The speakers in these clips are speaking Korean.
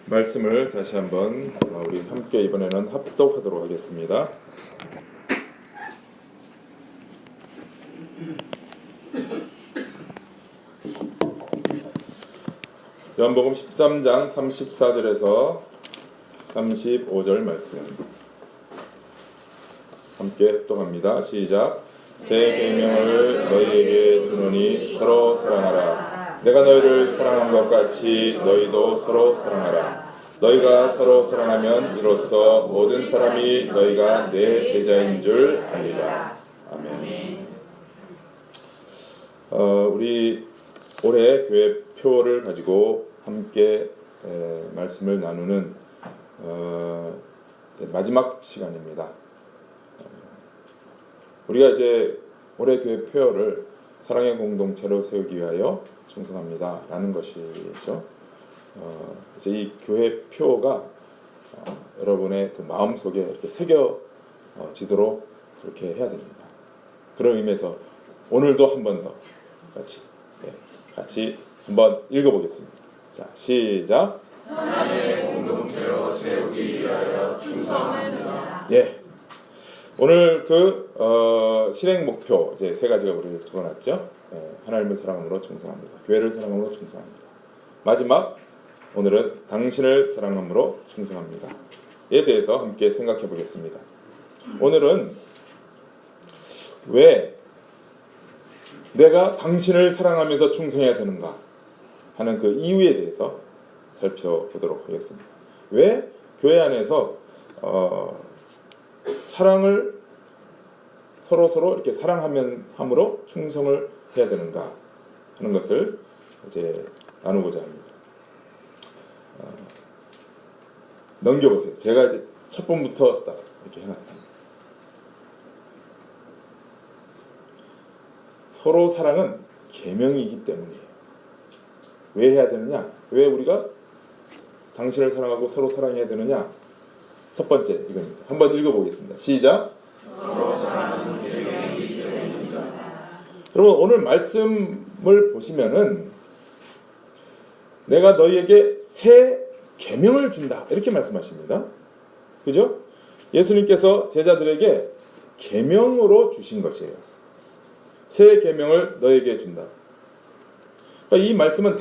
말씀을 다시 한번 우리 함께 이번에는 합독하도록 하겠습니다. 요한복음 13장 34절에서 35절 말씀 함께 합독합니다. 시작. 새 계명을 너희에게 주노니 서로 사랑하라. 내가 너희를 사랑한 것 같이 너희도 서로 사랑하라. 너희가 서로 사랑하면 이로써 모든 사람이 너희가 내 제자인 줄 알리라. 아멘. 우리 올해 교회 표를 가지고 함께 말씀을 나누는 마지막 시간입니다. 우리가 이제 올해 교회 표를 사랑의 공동체로 세우기 위하여 충성합니다 라는 것이죠. 이제 이 교회 표가 여러분의 그 마음속에 이렇게 새겨지도록 그렇게 해야 됩니다. 그런 의미에서 오늘도 한 번 더 같이 한번 읽어보겠습니다. 자, 시작. 사랑의 공동체로 세우기 위하여 충성합니다. 예. 오늘 실행 목표 이제 세 가지가 우리 적어놨죠. 하나님을 사랑함으로 충성합니다. 교회를 사랑함으로 충성합니다. 마지막 오늘은 당신을 사랑함으로 충성합니다. 에 대해서 함께 생각해 보겠습니다. 오늘은 왜 내가 당신을 사랑하면서 충성해야 되는가 하는 그 이유에 대해서 살펴보도록 하겠습니다. 왜 교회 안에서 사랑을 서로 이렇게 사랑함으로 충성을 해야 되는가 하는 것을 이제 나누고자 합니다. 넘겨보세요. 제가 이제 첫 번부터 딱 이렇게 해놨습니다. 서로 사랑은 계명이기 때문이에요. 왜 해야 되느냐? 왜 우리가 당신을 사랑하고 서로 사랑해야 되느냐? 첫 번째 이겁니다. 한번 읽어보겠습니다. 시작. 서로 사랑은 계명이기 때문입니다. 여러분 오늘 말씀을 보시면은 내가 너희에게 새 계명을 준다 이렇게 말씀하십니다. 그죠? 예수님께서 제자들에게 계명으로 주신 것이에요. 새 계명을 너희에게 준다. 그러니까 이 말씀은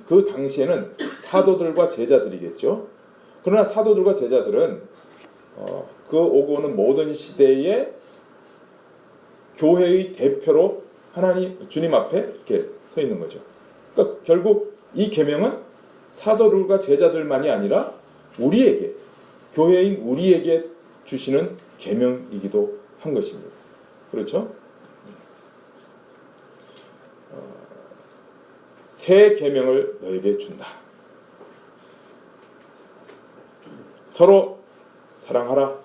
그 당시에는 사도들과 제자들이겠죠. 그러나 사도들과 제자들은 그 오고 오는 모든 시대의 교회의 대표로 주님 앞에 이렇게 서 있는 거죠. 그러니까 결국 이 계명은 사도들과 제자들만이 아니라 우리에게, 교회인 우리에게 주시는 계명이기도 한 것입니다. 그렇죠? 새 계명을 너에게 준다. 서로 사랑하라.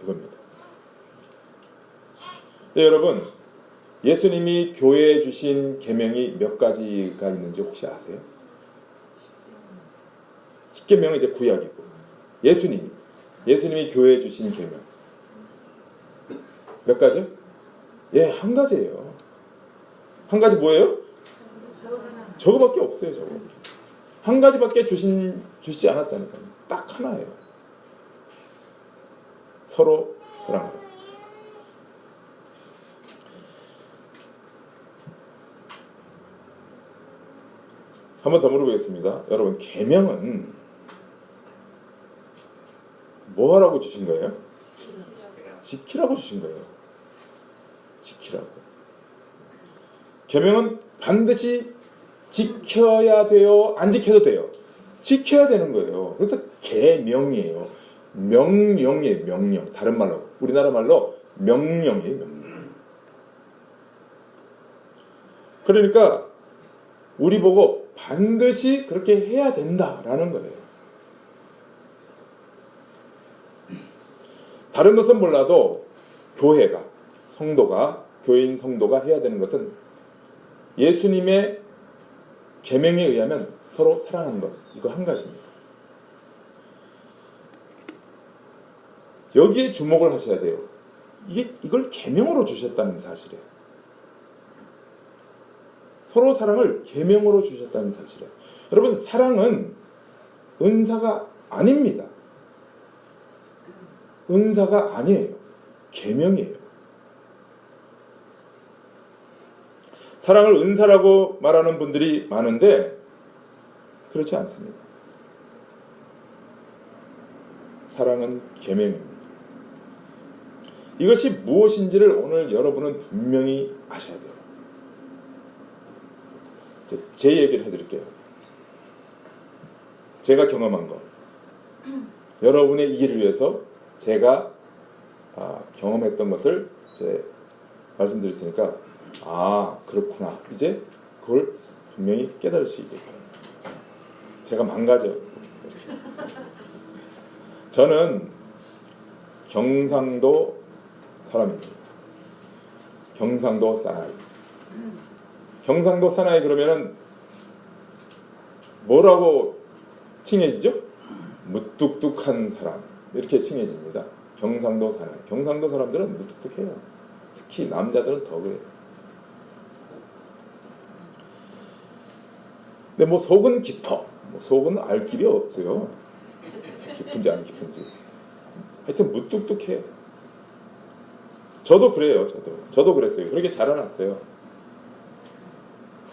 이겁니다. 네, 여러분, 예수님이 교회에 주신 계명이 몇 가지가 있는지 혹시 아세요? 10계명은 이제 구약이고, 예수님이 교회에 주신 계명 몇 가지요? 예, 한 가지예요. 한 가지 뭐예요? 저거밖에 없어요. 저거 한 가지밖에 주시지 않았다니까요. 딱 하나예요. 서로 사랑하라. 한 번 더 물어보겠습니다. 여러분, 계명은 뭐 하라고 주신 거예요? 지키라고 주신 거예요. 지키라고. 계명은 반드시 지켜야 돼요? 안 지켜도 돼요? 지켜야 되는 거예요. 그래서 계명이에요. 명령이에요. 명령. 다른 말로, 우리나라 말로 명령이에요. 명령. 그러니까 우리 보고 반드시 그렇게 해야 된다라는 거예요. 다른 것은 몰라도 교회가, 교인 성도가 해야 되는 것은 예수님의 계명에 의하면 서로 사랑하는 것, 이거 한 가지입니다. 여기에 주목을 하셔야 돼요. 이걸 계명으로 주셨다는 사실이에요. 서로 사랑을 계명으로 주셨다는 사실이에요. 여러분, 사랑은 은사가 아닙니다. 은사가 아니에요. 계명이에요. 사랑을 은사라고 말하는 분들이 많은데 그렇지 않습니다. 사랑은 계명입니다. 이것이 무엇인지를 오늘 여러분은 분명히 아셔야 돼요. 제 얘기를 해드릴게요. 제가 경험한 것, 여러분의 이해를 위해서 제가 경험했던 것을 이제 말씀드릴 테니까 그렇구나, 이제 그걸 분명히 깨달으시기 바랍니다. 제가 망가져요. 저는 경상도 사람입니다. 경상도 사나이. 경상도 사나이 그러면은 뭐라고 칭해지죠? 무뚝뚝한 사람, 이렇게 칭해집니다. 경상도 사나이. 경상도 사람들은 무뚝뚝해요. 특히 남자들은 더 그래요. 근데 뭐 속은 깊어. 속은 알 길이 없어요. 깊은지 안 깊은지. 하여튼 무뚝뚝해요. 저도 그래요. 저도 그랬어요. 그렇게 자라났어요.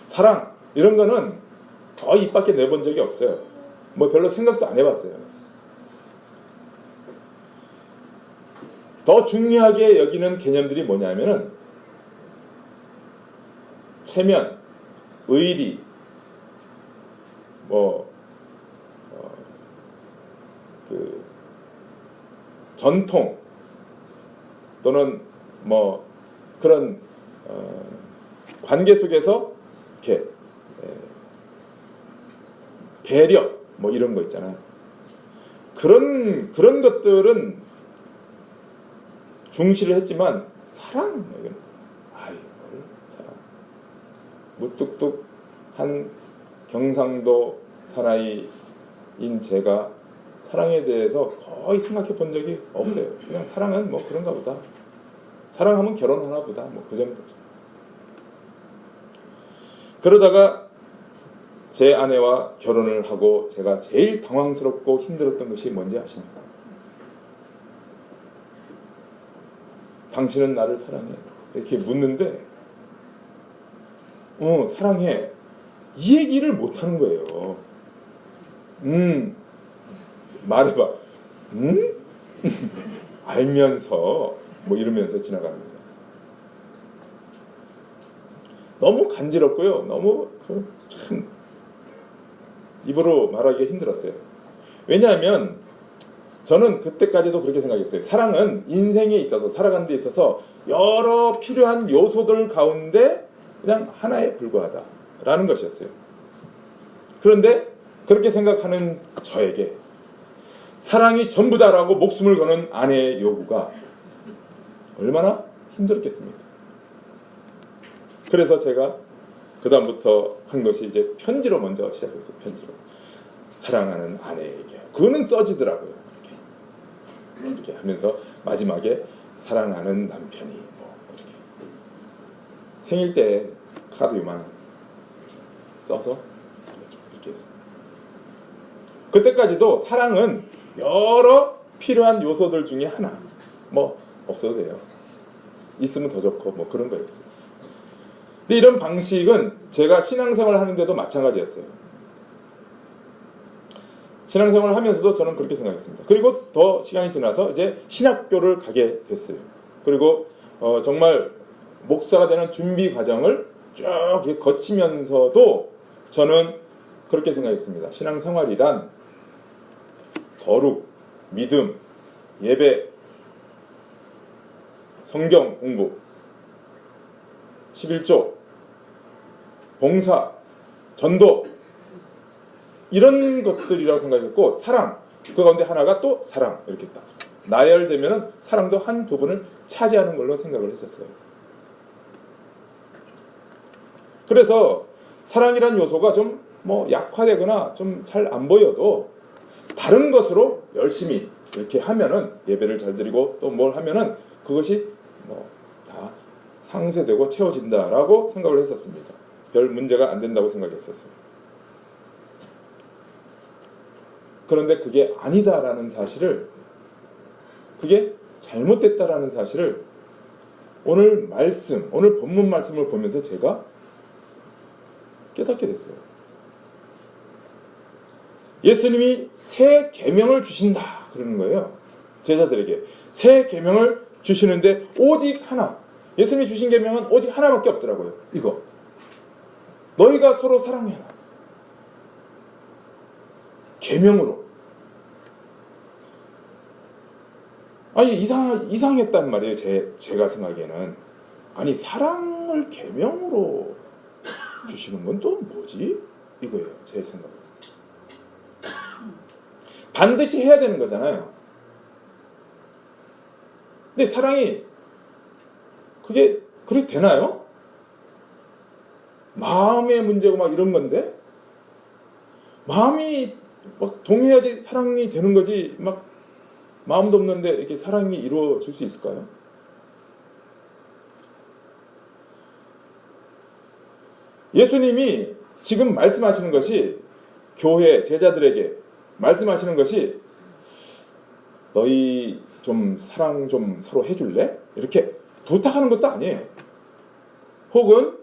사랑 이런 거는 거의 입 밖에 내본 적이 없어요. 뭐 별로 생각도 안 해봤어요. 더 중요하게 여기는 개념들이 뭐냐면은 체면, 의리, 전통 또는 그런 관계 속에서 이렇게 배려 이런 거 있잖아요. 그런 것들은 중시를 했지만 사랑, 사랑. 무뚝뚝한 경상도 사나이인 제가 사랑에 대해서 거의 생각해 본 적이 없어요. 그냥 사랑은 그런가 보다. 사랑하면 결혼하나 보다. 그 정도죠. 그러다가 제 아내와 결혼을 하고 제가 제일 당황스럽고 힘들었던 것이 뭔지 아십니까? 당신은 나를 사랑해? 이렇게 묻는데 사랑해. 이 얘기를 못하는 거예요. 말해봐. 알면서 이러면서 지나갑니다. 너무 간지럽고요. 너무 참 입으로 말하기 힘들었어요. 왜냐하면 저는 그때까지도 그렇게 생각했어요. 사랑은 인생에 있어서, 살아가는 데 있어서 여러 필요한 요소들 가운데 그냥 하나에 불과하다라는 것이었어요. 그런데 그렇게 생각하는 저에게 사랑이 전부다라고 목숨을 거는 아내의 요구가 얼마나 힘들었겠습니까? 그래서 제가 그 다음부터 한 것이 이제 편지로 먼저 시작했어요. 편지로. 사랑하는 아내에게. 그거는 써지더라고요. 이렇게 하면서 마지막에 사랑하는 남편이 이렇게. 생일 때 카드 요만한 써서 이렇게 했어요. 그때까지도 사랑은 여러 필요한 요소들 중에 하나. 없어도 돼요. 있으면 더 좋고 그런 거였어요. 근데 이런 방식은 제가 신앙생활을 하는데도 마찬가지였어요. 신앙생활을 하면서도 저는 그렇게 생각했습니다. 그리고 더 시간이 지나서 이제 신학교를 가게 됐어요. 그리고 정말 목사가 되는 준비 과정을 쭉 거치면서도 저는 그렇게 생각했습니다. 신앙생활이란 거룩, 믿음, 예배, 성경 공부, 11조, 봉사, 전도 이런 것들이라고 생각했고 사랑, 그 가운데 하나가 또 사랑 이렇게 딱 나열되면은 사랑도 한 부분을 차지하는 걸로 생각을 했었어요. 그래서 사랑이란 요소가 좀 약화되거나 좀 잘 안 보여도 다른 것으로 열심히 이렇게 하면은 예배를 잘 드리고 또 뭘 하면은 그것이 다 상쇄되고 채워진다라고 생각을 했었습니다. 별 문제가 안 된다고 생각했었어요. 그런데 그게 아니다라는 사실을, 그게 잘못됐다라는 사실을 오늘 본문 말씀을 보면서 제가 깨닫게 됐어요. 예수님이 새 계명을 주신다 그러는 거예요. 제자들에게 새 계명을 주시는데 오직 하나, 예수님이 주신 계명은 오직 하나밖에 없더라고요. 이거, 너희가 서로 사랑해라. 계명으로. 아니 이상했단 말이에요. 제가 생각에는. 아니 사랑을 계명으로 주시는 건 또 뭐지? 이거예요. 제 생각은. 반드시 해야 되는 거잖아요. 근데 사랑이 그게 그렇게 되나요? 마음의 문제고 막 이런 건데, 마음이 막 동해야지 사랑이 되는 거지, 막 마음도 없는데 이렇게 사랑이 이루어질 수 있을까요? 예수님이 지금 말씀하시는 것이, 교회 제자들에게 말씀하시는 것이, 너희 좀 사랑 좀 서로 해줄래? 이렇게 부탁하는 것도 아니에요. 혹은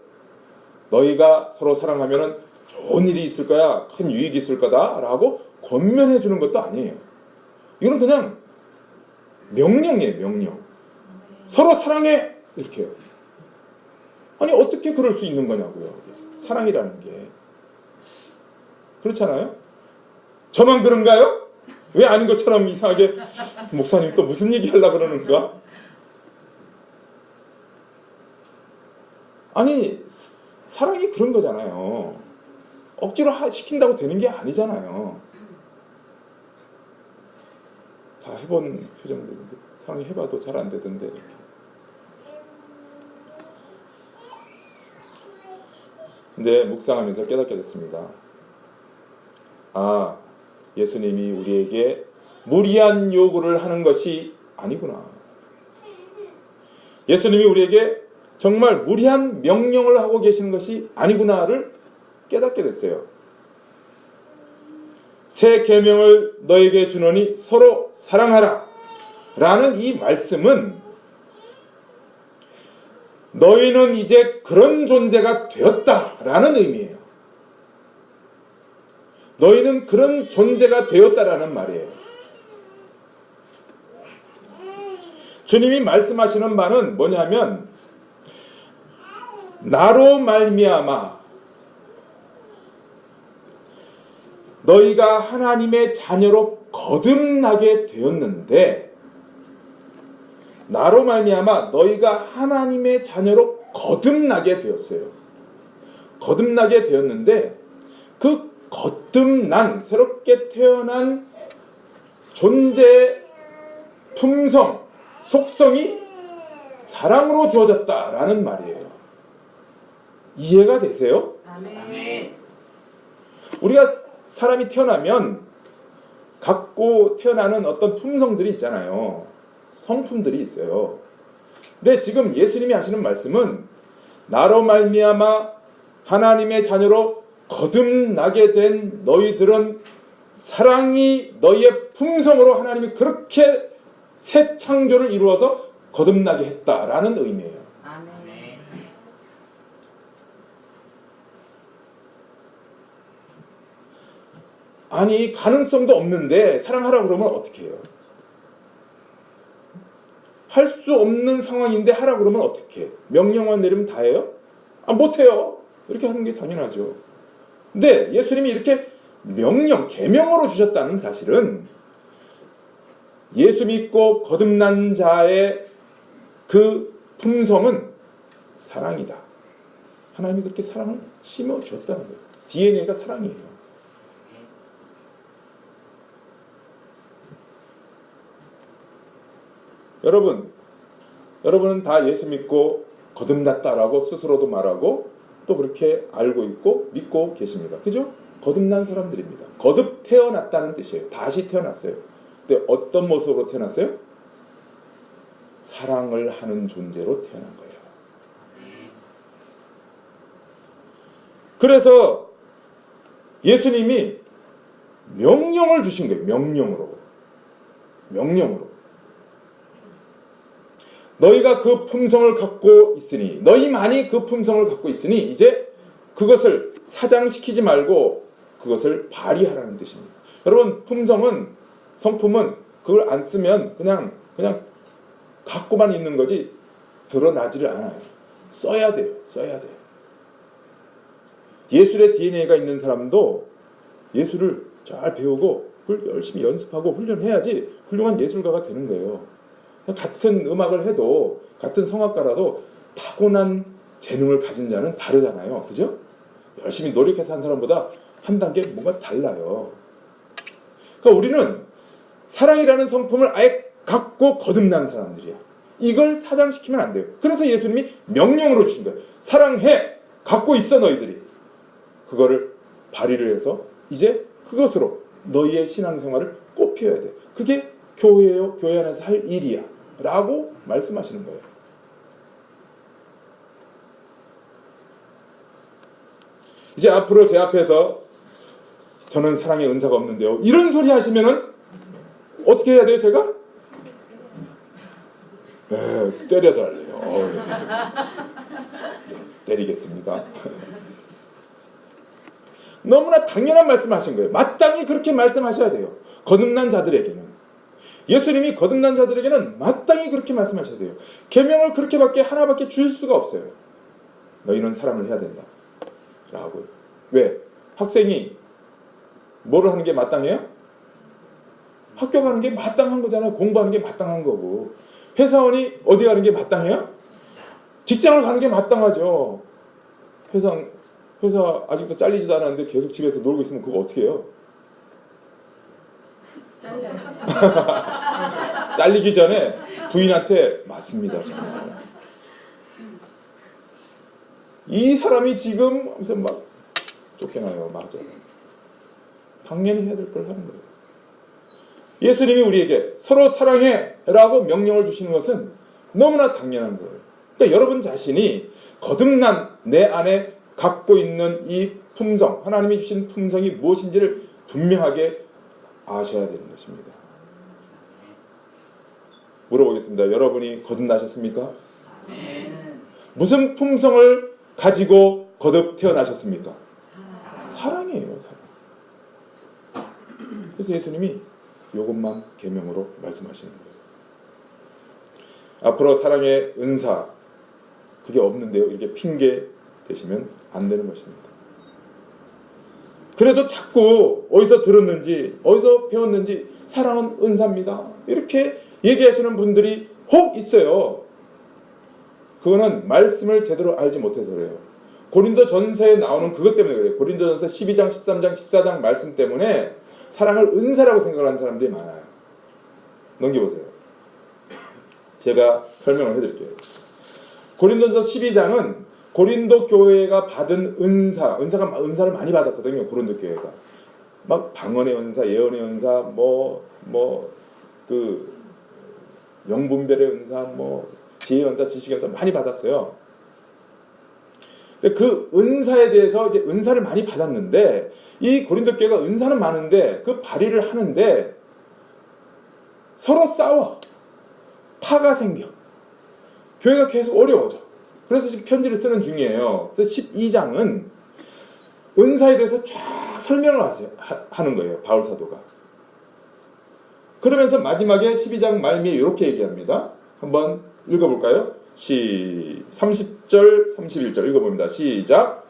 너희가 서로 사랑하면 좋은 일이 있을 거야, 큰 유익이 있을 거다 라고 권면해 주는 것도 아니에요. 이건 그냥 명령이에요. 명령. 서로 사랑해! 이렇게요. 아니 어떻게 그럴 수 있는 거냐고요. 사랑이라는 게. 그렇잖아요? 저만 그런가요? 왜 아닌 것처럼 이상하게 목사님 또 무슨 얘기 하려고 그러는가? 아니 사랑이 그런 거잖아요. 억지로 시킨다고 되는 게 아니잖아요. 다 해본 표정들인데, 사랑이 해봐도 잘 안 되던데 이렇게. 근데 묵상하면서 깨닫게 됐습니다. 아, 예수님이 우리에게 무리한 요구를 하는 것이 아니구나. 예수님이 우리에게 정말 무리한 명령을 하고 계시는 것이 아니구나를 깨닫게 됐어요. 새 계명을 너에게 주노니 서로 사랑하라 라는 이 말씀은, 너희는 이제 그런 존재가 되었다라는 의미예요. 너희는 그런 존재가 되었다라는 말이에요. 주님이 말씀하시는 바는 뭐냐면, 나로 말미암아 너희가 하나님의 자녀로 거듭나게 되었는데, 나로 말미암아 너희가 하나님의 자녀로 거듭나게 되었어요. 거듭나게 되었는데, 그 거듭난, 새롭게 태어난 존재의 품성, 속성이 사랑으로 주어졌다라는 말이에요. 이해가 되세요? 아멘. 우리가 사람이 태어나면 갖고 태어나는 어떤 품성들이 있잖아요. 성품들이 있어요. 근데 지금 예수님이 하시는 말씀은, 나로 말미암아 하나님의 자녀로 거듭나게 된 너희들은 사랑이 너희의 품성으로 하나님이 그렇게 새 창조를 이루어서 거듭나게 했다라는 의미예요. 아멘. 아니 가능성도 없는데 사랑하라고 그러면 어떻게 해요? 할 수 없는 상황인데 하라고 그러면 어떻게 해요? 명령만 내리면 다 해요? 아, 못해요. 이렇게 하는 게 당연하죠. 근데 예수님이 이렇게 명령, 계명으로 주셨다는 사실은, 예수 믿고 거듭난 자의 그 품성은 사랑이다. 하나님이 그렇게 사랑을 심어 주었다는 거예요. DNA가 사랑이에요. 여러분은 다 예수 믿고 거듭났다라고 스스로도 말하고 또 그렇게 알고 있고 믿고 계십니다. 그죠? 거듭난 사람들입니다. 거듭 태어났다는 뜻이에요. 다시 태어났어요. 근데 어떤 모습으로 태어났어요? 사랑을 하는 존재로 태어난 거예요. 그래서 예수님이 명령을 주신 거예요. 명령으로. 너희가 그 품성을 갖고 있으니, 너희만이 그 품성을 갖고 있으니 이제 그것을 사장시키지 말고 그것을 발휘하라는 뜻입니다. 여러분, 성품은 그걸 안 쓰면 그냥 갖고만 있는 거지 드러나지를 않아요. 써야 돼요. 예술의 DNA가 있는 사람도 예술을 잘 배우고 그걸 열심히 연습하고 훈련해야지 훌륭한 예술가가 되는 거예요. 같은 음악을 해도, 같은 성악가라도 타고난 재능을 가진 자는 다르잖아요. 그죠? 열심히 노력해서 한 사람보다 한 단계 뭔가 달라요. 그러니까 우리는 사랑이라는 성품을 아예 갖고 거듭난 사람들이야. 이걸 사장시키면 안 돼요. 그래서 예수님이 명령으로 주신 거예요. 사랑해! 갖고 있어, 너희들이. 그거를 발휘를 해서 이제 그것으로 너희의 신앙생활을 꽃피워야 돼. 그게 교회예요. 교회 안에서 할 일이야. 라고 말씀하시는 거예요. 이제 앞으로 제 앞에서 저는 사랑의 은사가 없는데요, 이런 소리 하시면은 어떻게 해야 돼요, 제가? 때려달래요. 때리겠습니다. 너무나 당연한 말씀하신 거예요. 마땅히 그렇게 말씀하셔야 돼요. 거듭난 자들에게는. 예수님이 거듭난 자들에게는 마땅히 그렇게 말씀하셔야 돼요. 계명을 그렇게밖에 하나밖에 주실 수가 없어요. 너희는 사랑을 해야 된다 라고요. 왜? 학생이 뭐를 하는 게 마땅해요? 학교 가는 게 마땅한 거잖아요. 공부하는 게 마땅한 거고. 회사원이 어디 가는 게 마땅해요? 직장을 가는 게 마땅하죠. 회사 아직도 잘리지도 않았는데 계속 집에서 놀고 있으면 그거 어떻게 해요? 잘리기 전에 부인한테 맞습니다. 정말. 이 사람이 지금 하면서 막 쫓겨나요. 맞아. 당연히 해야 될 걸 하는 거예요. 예수님이 우리에게 서로 사랑해 라고 명령을 주시는 것은 너무나 당연한 거예요. 그러니까 여러분 자신이 거듭난 내 안에 갖고 있는 이 품성, 하나님이 주신 품성이 무엇인지를 분명하게 아셔야 되는 것입니다. 물어보겠습니다. 여러분이 거듭나셨습니까? 무슨 품성을 가지고 거듭 태어나셨습니까? 사랑이에요. 사랑. 그래서 예수님이 이것만 계명으로 말씀하시는 거예요. 앞으로 사랑의 은사, 그게 없는데요, 이렇게 핑계 대시면 안 되는 것입니다. 그래도 자꾸 어디서 들었는지, 어디서 배웠는지 사랑은 은사입니다, 이렇게 얘기하시는 분들이 혹 있어요. 그거는 말씀을 제대로 알지 못해서 그래요. 고린도전서에 나오는 그것 때문에 그래요. 고린도전서 12장, 13장, 14장 말씀 때문에 사랑을 은사라고 생각하는 사람들이 많아요. 넘겨보세요. 제가 설명을 해드릴게요. 고린도전서 12장은 고린도 교회가 받은 은사를 많이 받았거든요. 고린도 교회가 막 방언의 은사, 예언의 은사, 영분별의 은사, 지혜의 은사, 지식의 은사 많이 받았어요. 근데 그 은사에 대해서 이제 은사를 많이 받았는데, 이 고린도 교회가 은사는 많은데 그 발휘를 하는데 서로 싸워. 파가 생겨. 교회가 계속 어려워져. 그래서 지금 편지를 쓰는 중이에요. 그래서 12장은 은사에 대해서 쫙 설명을 하는 거예요. 바울 사도가. 그러면서 마지막에 12장 말미에 이렇게 얘기합니다. 한번 읽어볼까요? 30절, 31절 읽어봅니다. 시작.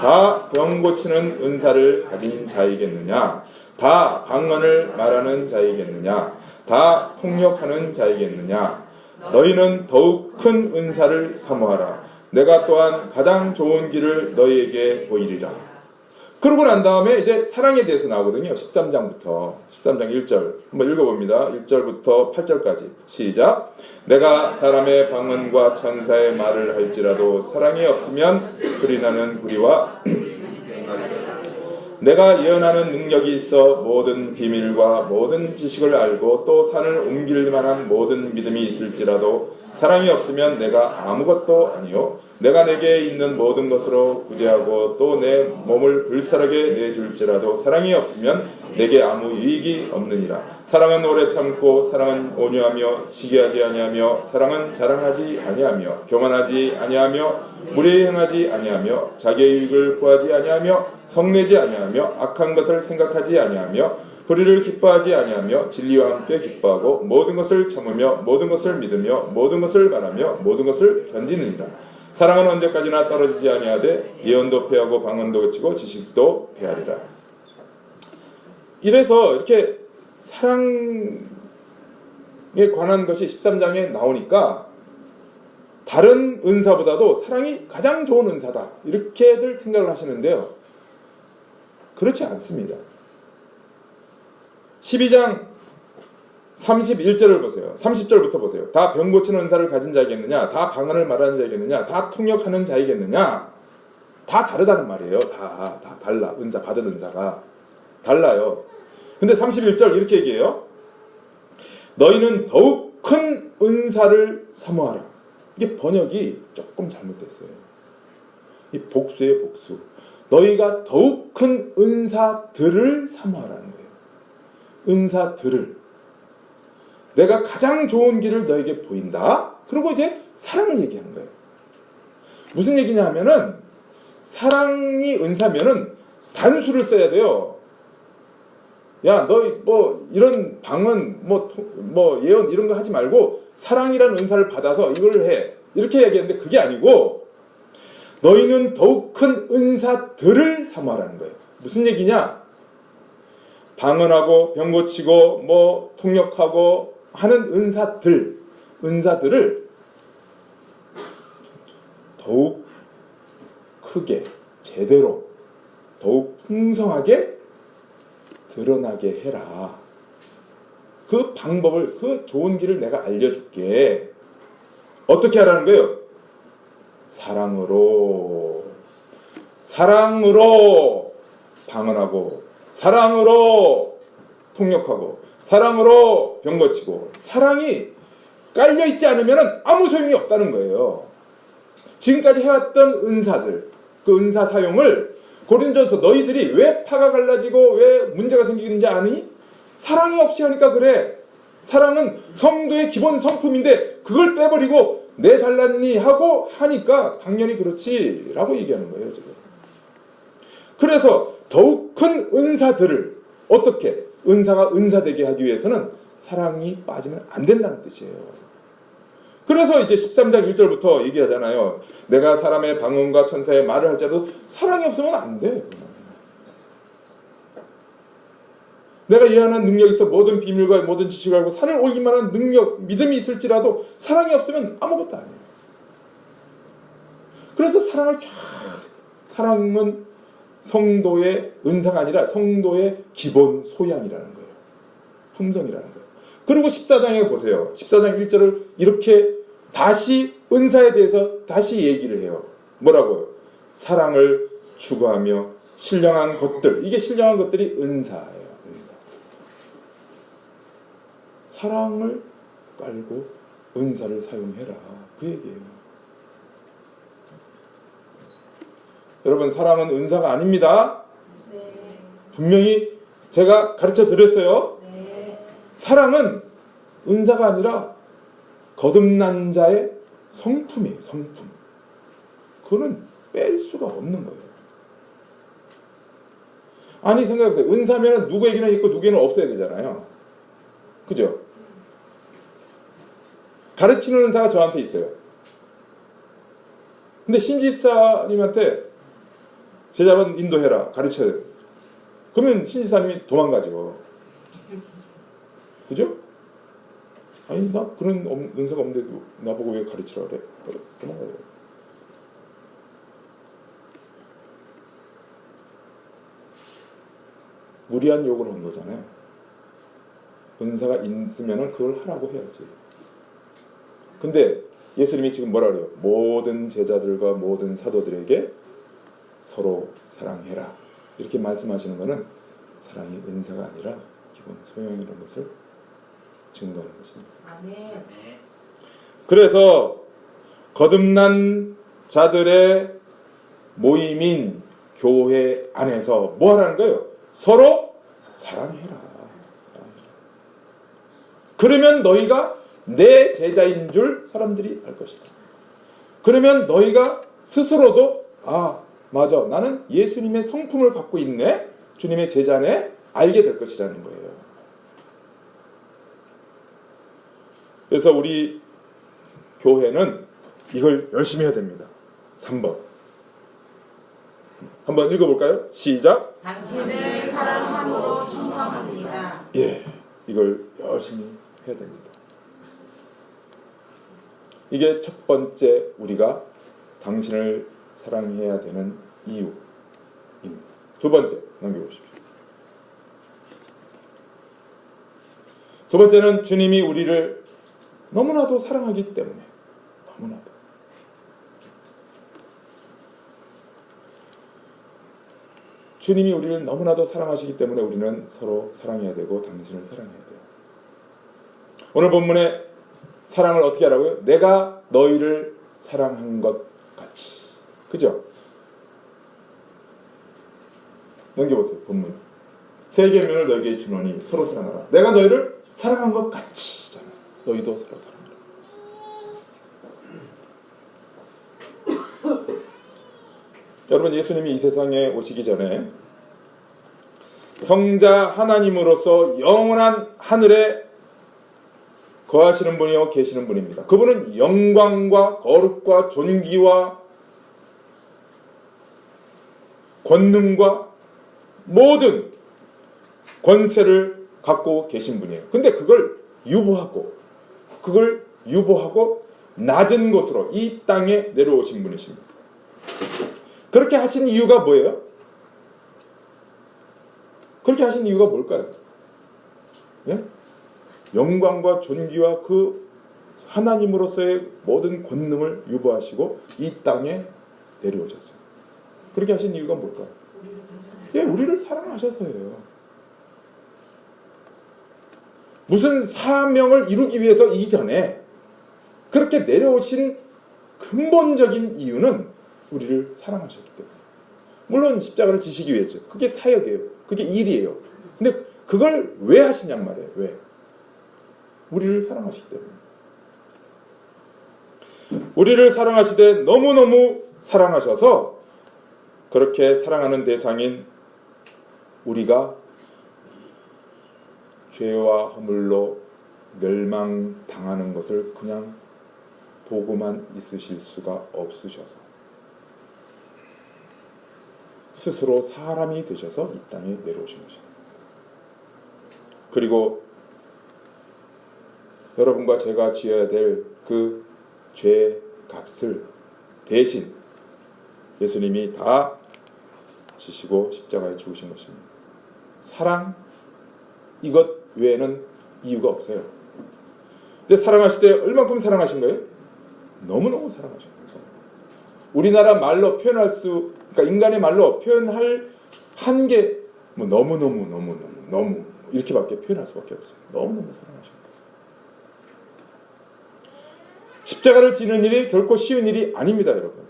다 병 고치는 은사를 가진 자이겠느냐? 다 방언을 말하는 자이겠느냐? 다 통역하는 자이겠느냐? 너희는 더욱 큰 은사를 사모하라. 내가 또한 가장 좋은 길을 너희에게 보이리라. 그러고 난 다음에 이제 사랑에 대해서 나오거든요. 13장 1절 한번 읽어봅니다. 1절부터 8절까지 시작. 내가 사람의 방언과 천사의 말을 할지라도 사랑이 없으면 소리나는 구리와 내가 예언하는 능력이 있어 모든 비밀과 모든 지식을 알고 또 산을 옮길 만한 모든 믿음이 있을지라도 사랑이 없으면 내가 아무것도 아니요 내가 내게 있는 모든 것으로 구제하고 또 내 몸을 불살하게 내줄지라도 사랑이 없으면 내게 아무 유익이 없느니라. 사랑은 오래 참고 사랑은 온유하며 시기하지 아니하며 사랑은 자랑하지 아니하며 교만하지 아니하며 무례히 행하지 아니하며 자기의 유익을 구하지 아니하며 성내지 아니하며 악한 것을 생각하지 아니하며 불의를 기뻐하지 아니하며 진리와 함께 기뻐하고 모든 것을 참으며 모든 것을 믿으며 모든 것을 바라며 모든 것을 견디느니라. 사랑은 언제까지나 떨어지지 아니하되 예언도 패하고 방언도 그치고 지식도 패하리라. 이래서 이렇게 사랑에 관한 것이 13장에 나오니까 다른 은사보다도 사랑이 가장 좋은 은사다 이렇게들 생각을 하시는데요. 그렇지 않습니다. 12장 31절을 보세요. 30절부터 보세요. 다 병 고치는 은사를 가진 자이겠느냐? 다 방언을 말하는 자이겠느냐? 다 통역하는 자이겠느냐? 다 다르다는 말이에요. 다 달라. 은사 받은 은사가 달라요. 근데 31절 이렇게 얘기해요. 너희는 더욱 큰 은사를 사모하라. 이게 번역이 조금 잘못됐어요. 이 복수예요, 복수. 너희가 더욱 큰 은사들을 사모하라는 거예요. 은사들을. 내가 가장 좋은 길을 너에게 보인다. 그리고 이제 사랑을 얘기하는 거예요. 무슨 얘기냐 하면은 사랑이 은사면은 단수를 써야 돼요. 야, 너 뭐 이런 방언 뭐 예언 이런 거 하지 말고 사랑이라는 은사를 받아서 이걸 해. 이렇게 얘기하는데 그게 아니고 너희는 더욱 큰 은사들을 사모하라는 거예요. 무슨 얘기냐? 방언하고 병 고치고 뭐 통역하고 하는 은사들을 더욱 크게 제대로 더욱 풍성하게 드러나게 해라. 그 방법을 그 좋은 길을 내가 알려줄게. 어떻게 하라는 거예요? 사랑으로 방언하고 사랑으로 통역하고 사랑으로 병 고치고 사랑이 깔려있지 않으면 아무 소용이 없다는 거예요. 지금까지 해왔던 은사들 그 은사 사용을 고린도전서 너희들이 왜 파가 갈라지고 왜 문제가 생기는지 아니? 사랑이 없이 하니까 그래. 사랑은 성도의 기본 성품인데 그걸 빼버리고 내 잘났니 하고 하니까 당연히 그렇지 라고 얘기하는 거예요 지금. 그래서 더욱 큰 은사들을 어떻게 은사가 은사되게 하기 위해서는 사랑이 빠지면 안 된다는 뜻이에요. 그래서 이제 13장 1절부터 얘기하잖아요. 내가 사람의 방언과 천사의 말을 할지라도 사랑이 없으면 안 돼. 내가 이해하는 능력이 있어 모든 비밀과 모든 지식을 알고 산을 올릴 만한 능력, 믿음이 있을지라도 사랑이 없으면 아무것도 아니에요. 그래서 사랑은 성도의 은사가 아니라 성도의 기본 소양이라는 거예요. 품성이라는 거예요. 그리고 14장에 보세요. 14장 1절을 이렇게 다시 은사에 대해서 다시 얘기를 해요. 뭐라고요? 사랑을 추구하며 신령한 것들. 이게 신령한 것들이 은사예요. 은사. 사랑을 깔고 은사를 사용해라. 그 얘기예요. 여러분 사랑은 은사가 아닙니다. 네. 분명히 제가 가르쳐 드렸어요. 네. 사랑은 은사가 아니라 거듭난 자의 성품이에요. 성품. 그거는 뺄 수가 없는 거예요. 아니 생각해보세요. 은사면 누구에게는 있고 누구에게는 없어야 되잖아요. 그죠? 가르치는 은사가 저한테 있어요. 근데 신지사님한테 제자만 인도해라. 가르쳐야 돼. 그러면 신지사님이 도망가죠. 그죠? 아니 나 그런 은사가 없는데 나보고 왜 가르치라 그래? 도망가요. 무리한 요구를 한 거잖아요. 은사가 있으면 그걸 하라고 해야지. 근데 예수님이 지금 뭐라 그래요? 모든 제자들과 모든 사도들에게 서로 사랑해라. 이렇게 말씀하시는 것은 사랑이 은사가 아니라 기본 소양이라는 것을 증거하는 것입니다. 아멘. 그래서 거듭난 자들의 모임인 교회 안에서 뭐 하라는 거예요? 서로 사랑해라. 그러면 너희가 내 제자인 줄 사람들이 알 것이다. 그러면 너희가 스스로도 맞아, 나는 예수님의 성품을 갖고 있네, 주님의 제자네, 알게 될 것이라는 거예요. 그래서 우리 교회는 이걸 열심히 해야 됩니다. 3번 한번 읽어볼까요? 시작. 당신을 사랑함으로 충성합니다. 예, 이걸 열심히 해야 됩니다. 이게 첫 번째 우리가 당신을 사랑해야 되는 이유입니다. 두 번째 넘겨보십시오. 두 번째는 주님이 우리를 너무나도 사랑하기 때문에, 너무나도. 주님이 우리를 너무나도 사랑하시기 때문에 우리는 서로 사랑해야 되고 당신을 사랑해야 돼요. 오늘 본문에 사랑을 어떻게 하라고요? 내가 너희를 사랑한 것 같이. 그죠? 넘겨보세요. 본문. 세 계명을 너희에게 주노니 서로 사랑하라. 내가 너희를 사랑한 것 같이. 너희도 서로 사랑하라. 여러분, 예수님이 이 세상에 오시기 전에 성자 하나님으로서 영원한 하늘에 거하시는 분이요 계시는 분입니다. 그분은 영광과 거룩과 존귀와 권능과 모든 권세를 갖고 계신 분이에요. 근데 그걸 유보하고 낮은 곳으로 이 땅에 내려오신 분이십니다. 그렇게 하신 이유가 뭐예요? 그렇게 하신 이유가 뭘까요? 예? 영광과 존귀와 그 하나님으로서의 모든 권능을 유보하시고 이 땅에 내려오셨어요. 그렇게 하신 이유가 뭘까요? 우리를 사랑하셔서예요. 무슨 사명을 이루기 위해서 이전에 그렇게 내려오신 근본적인 이유는 우리를 사랑하셨기 때문에. 물론 십자가를 지시기 위해서. 그게 사역이에요. 그게 일이에요. 근데 그걸 왜 하시냔 말이에요. 왜? 우리를 사랑하시기 때문에. 우리를 사랑하시되 너무너무 사랑하셔서 그렇게 사랑하는 대상인 우리가 죄와 허물로 멸망당하는 것을 그냥 보고만 있으실 수가 없으셔서 스스로 사람이 되셔서 이 땅에 내려오신 것입니다. 그리고 여러분과 제가 지어야 될 그 죄 값을 대신 예수님이 다 지시고 십자가에 죽으신 것입니다. 사랑, 이것 외에는 이유가 없어요. 근데 사랑하실 때 얼만큼 사랑하신 거예요? 너무너무 사랑하신 거예요. 우리나라 말로 표현할 수, 그러니까 인간의 말로 표현할 한계, 너무 이렇게밖에 표현할 수밖에 없어요. 너무너무 사랑하신 거예요. 십자가를 지는 일이 결코 쉬운 일이 아닙니다, 여러분.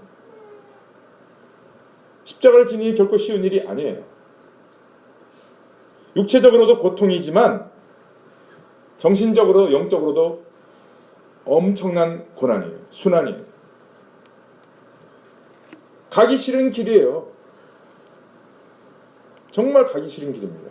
십자가를 지는 일이 결코 쉬운 일이 아니에요. 육체적으로도 고통이지만 정신적으로, 영적으로도 엄청난 고난이에요. 순환이에요. 가기 싫은 길이에요. 정말 가기 싫은 길입니다.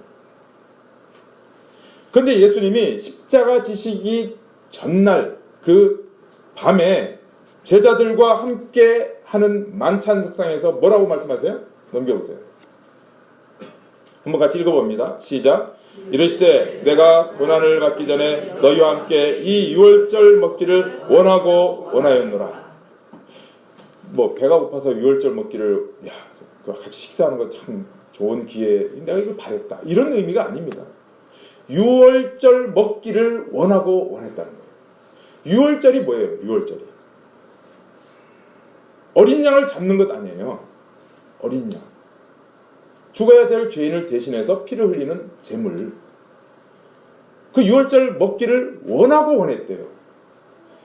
그런데 예수님이 십자가 지시기 전날 그 밤에 제자들과 함께 하는 만찬 석상에서 뭐라고 말씀하세요? 넘겨보세요. 한번 같이 읽어봅니다. 시작. 이르시되 내가 고난을 받기 전에 너희와 함께 이 유월절 먹기를 원하였노라. 배가 고파서 유월절 먹기를 같이 식사하는 거 참 좋은 기회, 내가 이걸 바랬다, 이런 의미가 아닙니다. 유월절 먹기를 원했다는 거예요. 유월절이 뭐예요? 유월절이 어린 양을 잡는 것 아니에요. 어린 양, 죽어야 될 죄인을 대신해서 피를 흘리는 제물, 그 유월절 먹기를 원했대요.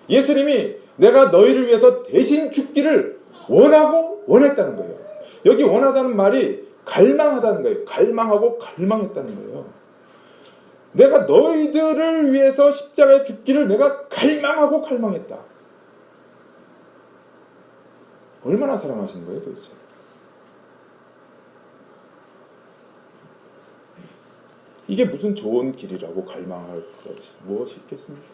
예수님이 내가 너희를 위해서 대신 죽기를 원하고 원했다는 거예요. 여기 원하다는 말이 갈망하다는 거예요. 갈망하고 갈망했다는 거예요. 내가 너희들을 위해서 십자가에 죽기를 내가 갈망하고 갈망했다. 얼마나 사랑하시는 거예요 도대체. 이게 무슨 좋은 길이라고 갈망할 거지 무엇이 있겠습니까?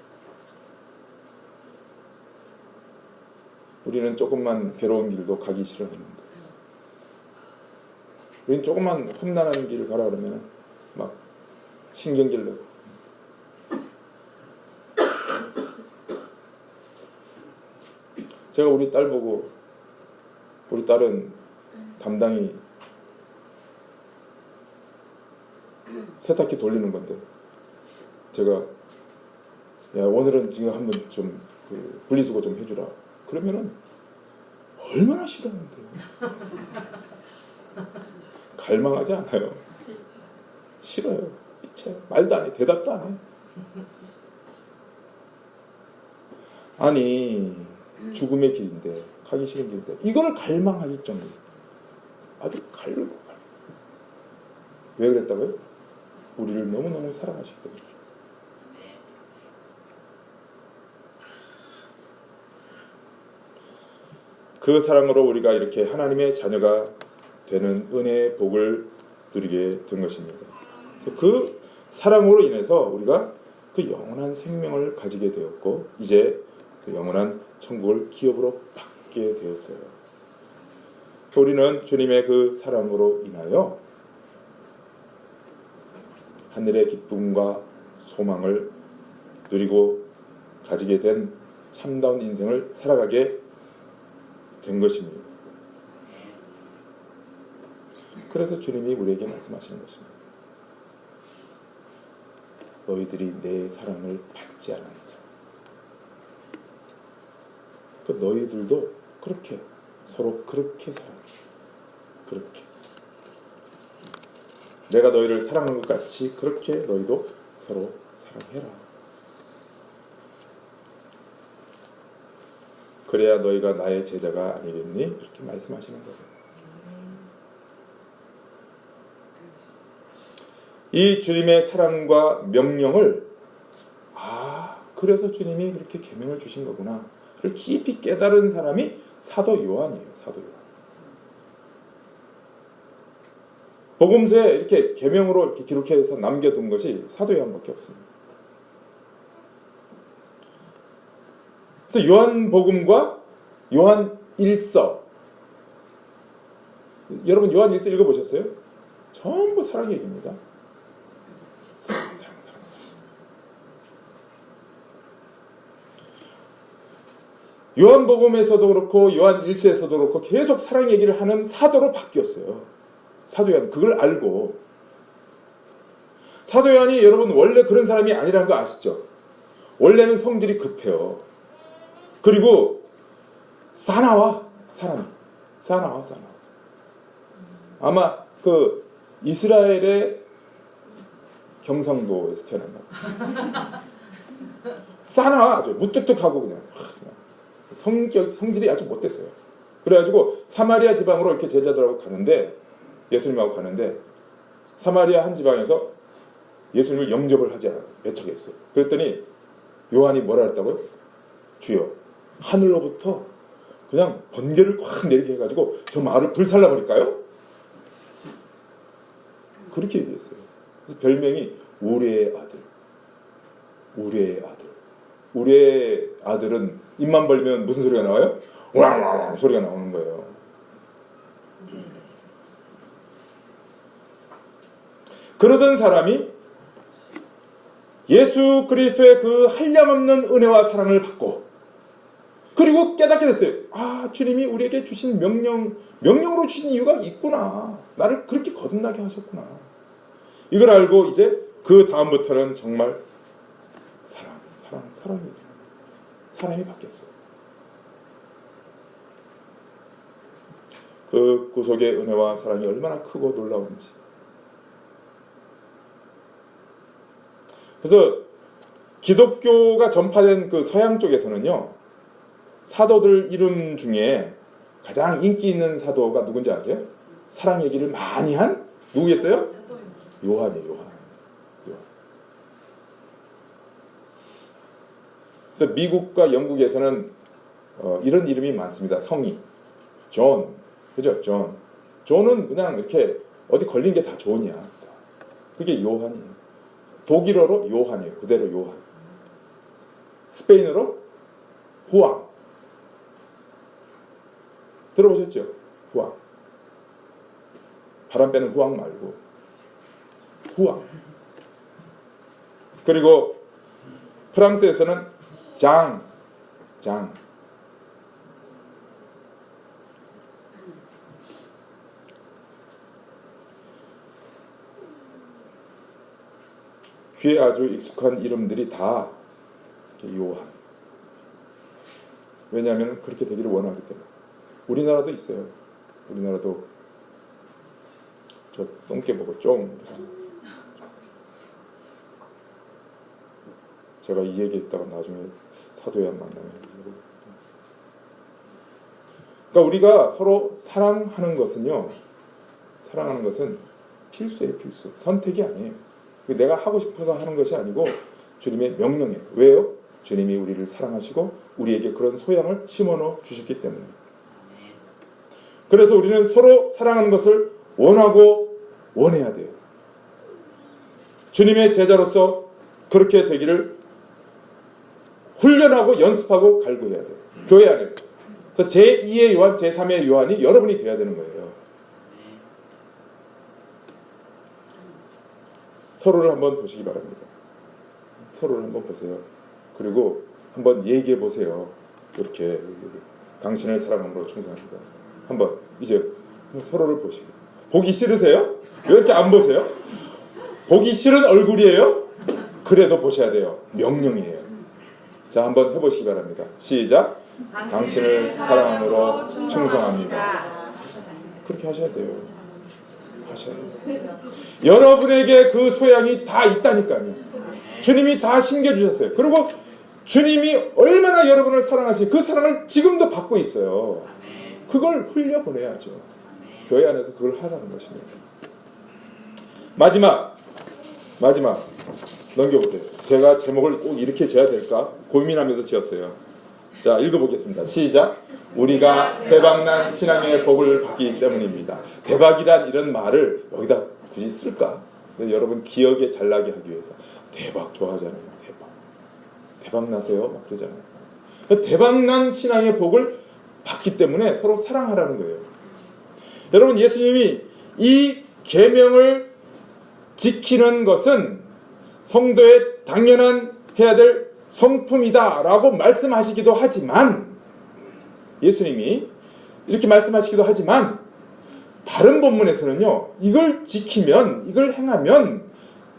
우리는 조금만 괴로운 길도 가기 싫어하는데, 우리는 조금만 험난한 길을 가라 그러면 막 신경질 내고. 제가 우리 딸 보고, 우리 딸은 담당이 세탁기 돌리는 건데, 제가 야 오늘은 지금 한번 좀 분리수거 좀 해주라 그러면은 얼마나 싫어하는데요. 갈망하지 않아요. 싫어요. 미쳐요. 말도 안 해. 대답도 안 해. 아니 죽음의 길인데, 가기 싫은 길인데 이걸 갈망할 정도로 아주 갈고. 왜 그랬다고요? 우리를 너무너무 사랑하시기 때문에. 그 사랑으로 우리가 이렇게 하나님의 자녀가 되는 은혜의 복을 누리게 된 것입니다. 그래서 그 사랑으로 인해서 우리가 그 영원한 생명을 가지게 되었고, 이제 그 영원한 천국을 기업으로 받게 되었어요. 우리는 주님의 그 사랑으로 인하여 하늘의 기쁨과 소망을 누리고 가지게 된 참다운 인생을 살아가게 된 것입니다. 그래서 주님이 우리에게 말씀하시는 것입니다. 너희들이 내 사랑을 받지 않았느냐. 그 너희들도 그렇게 서로 그렇게 사랑해. 그렇게 내가 너희를 사랑한 것 같이 그렇게 너희도 서로 사랑해라. 그래야 너희가 나의 제자가 아니겠니? 이렇게 말씀하시는 거예요. 이 주님의 사랑과 명령을 그래서 주님이 그렇게 계명을 주신 거구나. 그걸 깊이 깨달은 사람이 사도 요한이에요. 사도 요한. 복음서에 이렇게 계명으로 이렇게 기록해서 남겨둔 것이 사도 요한밖에 없습니다. 그래서 요한복음과 요한 1서, 여러분 요한 1서 읽어보셨어요? 전부 사랑 얘기입니다. 사랑. 요한복음에서도 그렇고 요한 1서에서도 그렇고 계속 사랑 얘기를 하는 사도로 바뀌었어요. 사도 요한 그걸 알고, 사도 요한이 여러분 원래 그런 사람이 아니라는 거 아시죠? 원래는 성질이 급해요. 그리고 사나와 사람이 사나와. 아마 그 이스라엘의 경상도에서 태어났나 봐. 사나와 아주 무뚝뚝하고 그냥 성질이 아주 못됐어요. 그래가지고 사마리아 지방으로 이렇게 제자들하고 가는데, 예수님하고 가는데 사마리아 한 지방에서 예수님을 영접을 하지 않아요. 배척했어요. 그랬더니 요한이 뭐라 했다고요? 주여, 하늘로부터 그냥 번개를 확 내리게 해가지고 저 말을 불살라 버릴까요? 그렇게 얘기했어요. 그래서 별명이 우리의 아들. 우리의 아들. 우리의 아들은 입만 벌면 무슨 소리가 나와요? 왕왕 소리가 나오는 거예요. 그러던 사람이 예수 그리스도의 그 한량없는 은혜와 사랑을 받고, 그리고 깨닫게 됐어요. 주님이 우리에게 주신 명령으로 주신 이유가 있구나. 나를 그렇게 거듭나게 하셨구나. 이걸 알고 이제 그 다음부터는 정말 사랑이 바뀌었어요. 그 구속의 은혜와 사랑이 얼마나 크고 놀라운지. 그래서 기독교가 전파된 그 서양 쪽에서는요, 사도들 이름 중에 가장 인기 있는 사도가 누군지 아세요? 사랑 얘기를 많이 한 누구겠어요? 요한이에요. 요한. 그래서 미국과 영국에서는 이런 이름이 많습니다. 성이 존, 그죠? 존. 존은 그냥 이렇게 어디 걸린 게 다 존이야. 그게 요한이에요. 독일어로 요한이에요. 그대로 요한. 스페인어로 후앙. 들어보셨죠? 후앙. 바람 빼는 후앙 말고 후앙. 그리고 프랑스에서는 장. 귀에 아주 익숙한 이름들이 다 요한. 왜냐하면 그렇게 되기를 원하기 때문에. 우리나라도 있어요. 우리나라도 저 똥개 보고 쫑. 제가 이 얘기했다가 나중에 사도연 만나면. 그러니까 우리가 서로 사랑하는 것은요. 사랑하는 것은 필수예요. 필수. 선택이 아니에요. 내가 하고 싶어서 하는 것이 아니고 주님의 명령이에요. 왜요? 주님이 우리를 사랑하시고 우리에게 그런 소양을 심어넣어 주셨기 때문에. 그래서 우리는 서로 사랑하는 것을 원하고 원해야 돼요. 주님의 제자로서 그렇게 되기를 훈련하고 연습하고 갈구해야 돼요. 교회 안에서. 그래서 제2의 요한, 제3의 요한이 여러분이 되어야 되는 거예요. 서로를 한번 보시기 바랍니다. 서로를 한번 보세요. 그리고 한번 얘기해 보세요. 이렇게 당신을 사랑함으로 충성합니다. 한번 이제 서로를 보시고. 보기 싫으세요? 왜 이렇게 안 보세요? 보기 싫은 얼굴이에요? 그래도 보셔야 돼요. 명령이에요. 자, 한번 해보시기 바랍니다. 시작. 당신을 사랑함으로 충성합니다. 그렇게 하셔야 돼요. 하셔야 돼요. 여러분에게 그 소양이 다 있다니까요. 주님이 다 심겨주셨어요. 그리고 주님이 얼마나 여러분을 사랑하시고 그 사랑을 지금도 받고 있어요. 그걸 흘려보내야죠. 교회 안에서 그걸 하라는 것입니다. 마지막 넘겨보세요. 제가 제목을 꼭 이렇게 지어야 될까 고민하면서 지었어요. 자, 읽어보겠습니다. 시작. 우리가 대박난 신앙의 복을 받기 때문입니다. 대박이란 이런 말을 여기다 굳이 쓸까? 여러분 기억에 잘나게 하기 위해서. 대박 좋아하잖아요. 대박 나세요? 막 그러잖아요. 대박난 신앙의 복을 받기 때문에 서로 사랑하라는 거예요. 여러분, 예수님이 이 계명을 지키는 것은 성도의 당연한 해야 될 성품이다라고 말씀하시기도 하지만, 예수님이 이렇게 말씀하시기도 하지만 다른 본문에서는요, 이걸 지키면, 이걸 행하면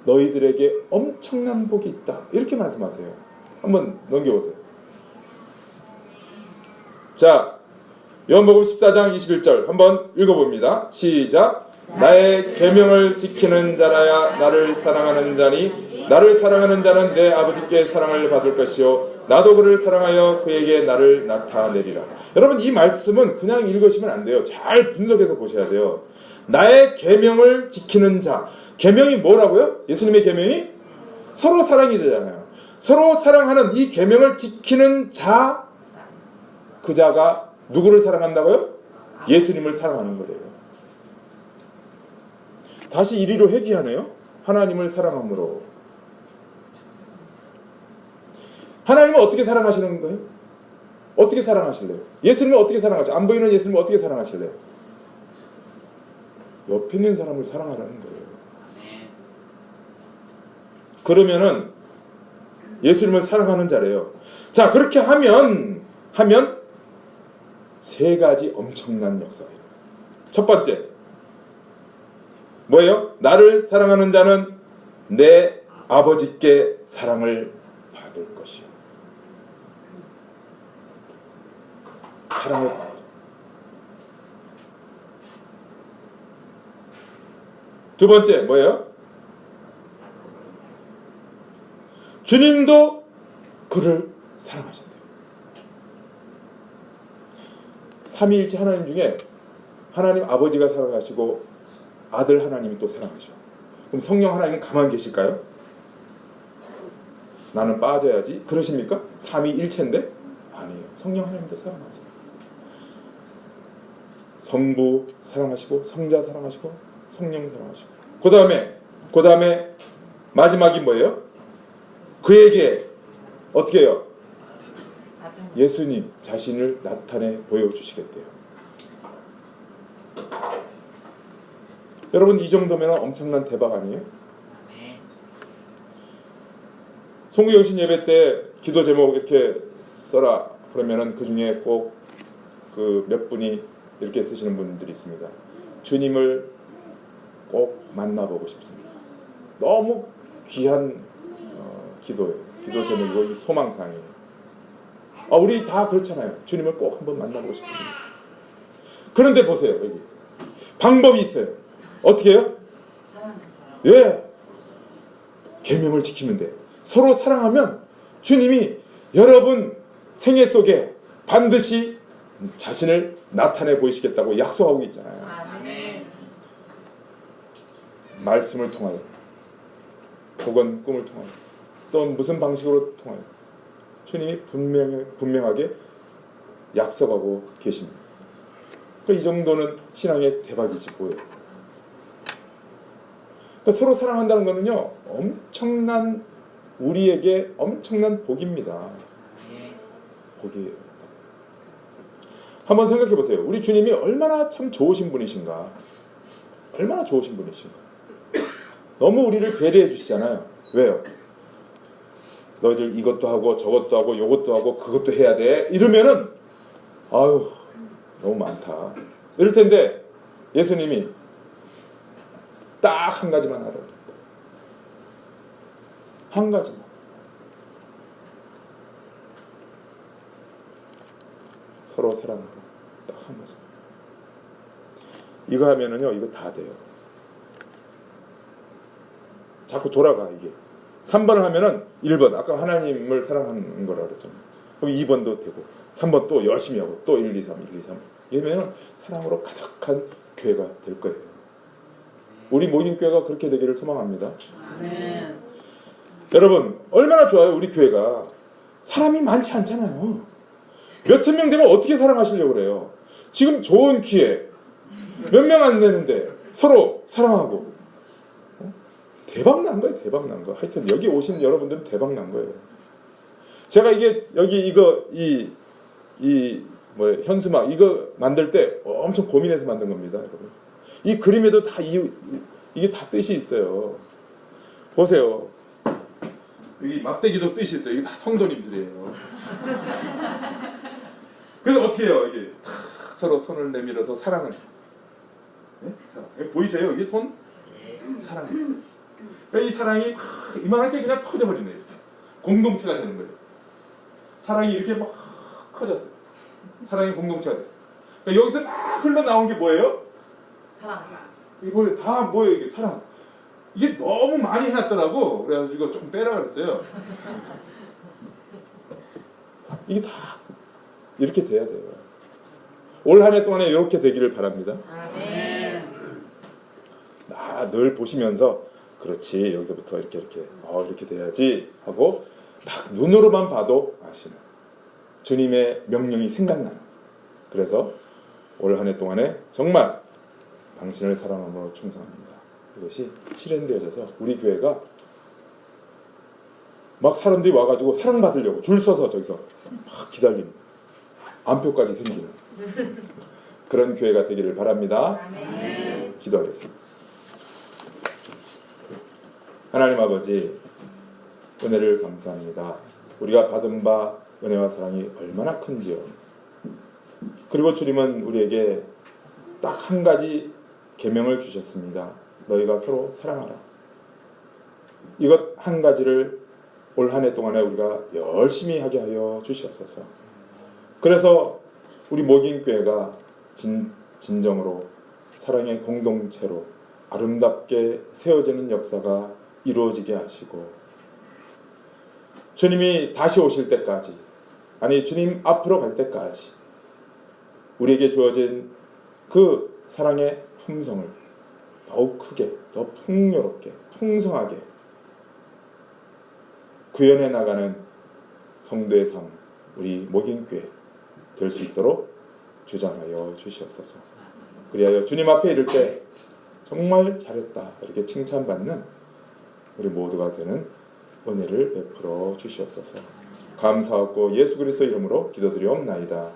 너희들에게 엄청난 복이 있다, 이렇게 말씀하세요. 한번 넘겨보세요. 자, 요한복음 14장 21절 한번 읽어봅니다. 시작. 나의 계명을 지키는 자라야 나를 사랑하는 자니 나를 사랑하는 자는 내 아버지께 사랑을 받을 것이요 나도 그를 사랑하여 그에게 나를 나타내리라. 여러분, 이 말씀은 그냥 읽으시면 안 돼요. 잘 분석해서 보셔야 돼요. 나의 계명을 지키는 자. 계명이 뭐라고요? 예수님의 계명이 서로 사랑이 되잖아요. 서로 사랑하는 이 계명을 지키는 자, 그 자가 누구를 사랑한다고요? 예수님을 사랑하는 거래요. 다시 이리로 회귀하네요. 하나님을 사랑함으로. 하나님은 어떻게 사랑하시는 거예요? 어떻게 사랑하실래요? 예수님은 어떻게 사랑하죠? 안 보이는 예수님은 어떻게 사랑하실래요? 옆에 있는 사람을 사랑하라는 거예요. 그러면은 예수님을 사랑하는 자래요. 자, 그렇게 하면 세 가지 엄청난 역사예요. 첫 번째, 뭐예요? 나를 사랑하는 자는 내 아버지께 사랑을 받을 것이요. 사랑을 받을. 두 번째, 뭐예요? 주님도 그를 사랑하신대요. 삼위일체 하나님 중에 하나님 아버지가 사랑하시고 아들 하나님이 또 사랑하셔. 그럼 성령 하나님은 가만히 계실까요? 나는 빠져야지 그러십니까? 삼위일체인데? 아니에요. 성령 하나님도 사랑하세요. 성부 사랑하시고 성자 사랑하시고 성령 사랑하시고 그 다음에 마지막이 뭐예요? 그에게 어떻게 해요? 예수님 자신을 나타내 보여주시겠대요. 여러분 이 정도면 엄청난 대박 아니에요? 송구영신 예배 때 기도 제목 이렇게 써라 그러면은 그 중에 꼭 그 몇 분이 이렇게 쓰시는 분들이 있습니다. 주님을 꼭 만나보고 싶습니다. 너무 귀한 기도예요. 기도 제목이고 소망사항이에요. 우리 다 그렇잖아요. 주님을 꼭 한번 만나보고 싶습니다. 그런데 보세요. 여기 방법이 있어요. 어떻게 해요? 예, 계명을 지키면 돼요. 서로 사랑하면 주님이 여러분 생애 속에 반드시 자신을 나타내 보이시겠다고 약속하고 있잖아요. 아멘. 말씀을 통하여 혹은 꿈을 통하여 또는 무슨 방식으로 통하여 주님이 분명하게 약속하고 계십니다. 그러니까 이 정도는 신앙의 대박이지 뭐예요. 그러니까 서로 사랑한다는 것은요 엄청난 우리에게 엄청난 복입니다. 복이에요. 한번 생각해 보세요. 우리 주님이 얼마나 참 좋으신 분이신가. 얼마나 좋으신 분이신가. 너무 우리를 배려해 주시잖아요. 왜요? 너희들 이것도 하고 저것도 하고 요것도 하고 그것도 해야 돼. 이러면은 아유 너무 많다. 이럴 텐데 예수님이 딱 한 가지만 하라고. 한 가지만. 서로 사랑하라. 딱 한 가지. 이거 하면은요, 이거 다 돼요. 자꾸 돌아가, 이게. 3번을 하면은 1번, 아까 하나님을 사랑하는 거라 그랬잖아요. 그럼 2번도 되고, 3번 또 열심히 하고, 또 1, 2, 3, 1, 2, 3. 이러면은 사랑으로 가득한 교회가 될 거예요. 우리 모든 교회가 그렇게 되기를 소망합니다. 아멘. 여러분, 얼마나 좋아요, 우리 교회가. 사람이 많지 않잖아요. 몇천 명 되면 어떻게 사랑하시려고 그래요? 지금 좋은 기회, 몇 명 안 되는데 서로 사랑하고. 대박 난 거예요, 대박 난 거. 하여튼 여기 오신 여러분들은 대박 난 거예요. 제가 이게 여기 이거 뭐 현수막 이거 만들 때 엄청 고민해서 만든 겁니다, 여러분. 이 그림에도 다 이게 다 뜻이 있어요. 보세요. 여기 막대기도 뜻이 있어요. 이게 다 성도님들이에요. 그래서 어떻게 해요? 이게 서로 손을 내밀어서 사랑을. 네? 사랑. 보이세요? 이게 손? 사랑. 그러니까 이 사랑이 이만하게 그냥 커져버리네요. 공동체가 되는 거예요. 사랑이 이렇게 막 커졌어요. 사랑이 공동체가 됐어요. 그러니까 여기서 막 흘러나온 게 뭐예요? 사랑. 이게 뭐예요? 다 뭐예요? 이게 사랑. 이게 너무 많이 해놨더라고. 그래가지고 이거 좀 빼라 그랬어요. 이게 다 이렇게 돼야 돼요. 올 한 해 동안에 이렇게 되기를 바랍니다. 아멘. 늘 보시면서 그렇지 여기서부터 이렇게 이렇게 돼야지 하고 딱 눈으로만 봐도 아시는 주님의 명령이 생각나는. 그래서 올 한 해 동안에 정말 당신을 사랑함으로 충성합니다. 이것이 실현되어져서 우리 교회가 막 사람들이 와가지고 사랑받으려고 줄 서서 저기서 막 기다리는 안표까지 생기는 그런 교회가 되기를 바랍니다. 아멘. 기도하겠습니다. 하나님 아버지 은혜를 감사합니다. 우리가 받은 바 은혜와 사랑이 얼마나 큰지요. 그리고 주님은 우리에게 딱 한 가지 계명을 주셨습니다. 너희가 서로 사랑하라. 이것 한 가지를 올 한 해 동안에 우리가 열심히 하게 하여 주시옵소서. 그래서 우리 모గిం교회가 진정으로 사랑의 공동체로 아름답게 세워지는 역사가 이루어지게 하시고 주님이 다시 오실 때까지, 아니 주님 앞으로 갈 때까지 우리에게 주어진 그 사랑의 품성을 더욱 크게, 더 풍요롭게, 풍성하게 구현해 나가는 성도의 삶, 우리 목인교회 될 수 있도록 주장하여 주시옵소서. 그리하여 주님 앞에 이를 때 정말 잘했다 이렇게 칭찬받는 우리 모두가 되는 은혜를 베풀어 주시옵소서. 감사하고 예수 그리스도 이름으로 기도드리옵나이다.